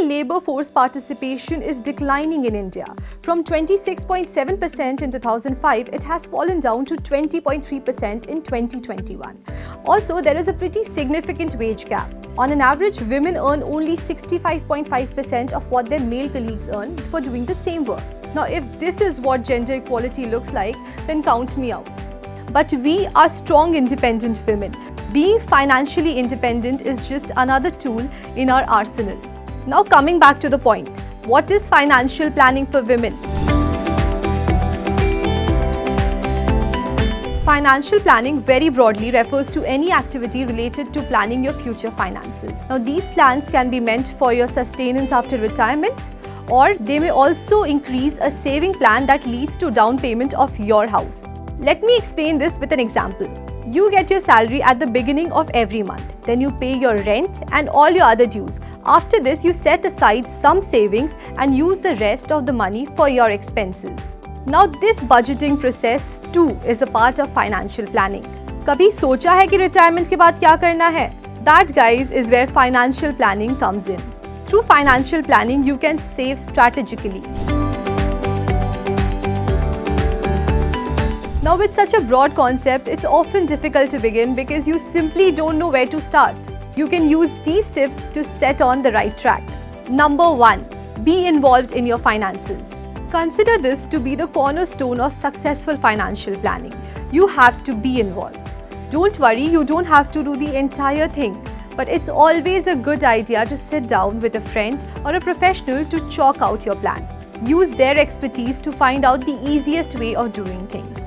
labor force participation is declining in India. From 26.7% in 2005, it has fallen down to 20.3% in 2021. Also, there is a pretty significant wage gap. On an average, women earn only 65.5% of what their male colleagues earn for doing the same work. Now, if this is what gender equality looks like, then count me out. But we are strong, independent women. Being financially independent is just another tool in our arsenal. Now, coming back to the point, what is financial planning for women? Financial planning very broadly refers to any activity related to planning your future finances. Now, these plans can be meant for your sustenance after retirement, or they may also increase a saving plan that leads to down payment of your house. Let me explain this with an example. You get your salary at the beginning of every month. Then you pay your rent and all your other dues. After this, you set aside some savings and use the rest of the money for your expenses. Now, this budgeting process too is a part of financial planning. कभी सोचा है कि retirement के बाद क्या करना है? That, guys, is where financial planning comes in. Through financial planning, you can save strategically. Now, with such a broad concept, it's often difficult to begin because you simply don't know where to start. You can use these tips to set on the right track. Number 1. Be involved in your finances. Consider this to be the cornerstone of successful financial planning. You have to be involved. Don't worry, you don't have to do the entire thing. But it's always a good idea to sit down with a friend or a professional to chalk out your plan. Use their expertise to find out the easiest way of doing things.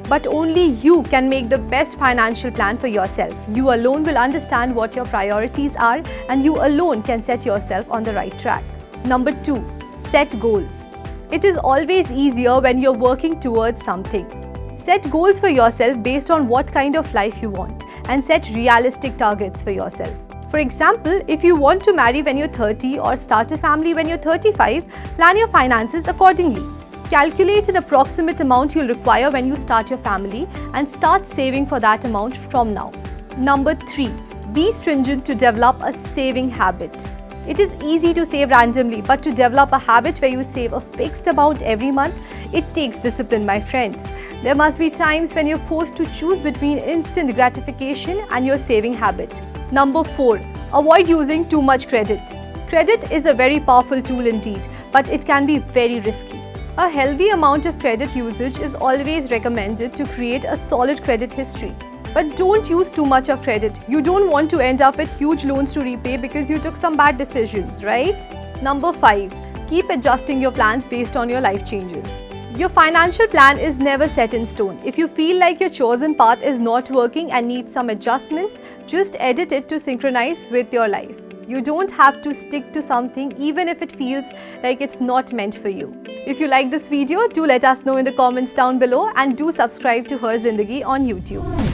But only you can make the best financial plan for yourself. You alone will understand what your priorities are, and you alone can set yourself on the right track. Number 2. Set goals. It is always easier when you're working towards something. Set goals for yourself based on what kind of life you want, and set realistic targets for yourself. For example, if you want to marry when you're 30 or start a family when you're 35, plan your finances accordingly. Calculate an approximate amount you'll require when you start your family and start saving for that amount from now. Number 3. Be stringent to develop a saving habit. It is easy to save randomly, but to develop a habit where you save a fixed amount every month, it takes discipline, my friend. There must be times when you're forced to choose between instant gratification and your saving habit. Number 4. Avoid using too much credit. Credit is a very powerful tool indeed, but it can be very risky. A healthy amount of credit usage is always recommended to create a solid credit history. But don't use too much of credit. You don't want to end up with huge loans to repay because you took some bad decisions, right? Number 5. Keep adjusting your plans based on your life changes. Your financial plan is never set in stone. If you feel like your chosen path is not working and needs some adjustments, just edit it to synchronize with your life. You don't have to stick to something even if it feels like it's not meant for you. If you like this video, do let us know in the comments down below, and do subscribe to Her Zindagi on YouTube.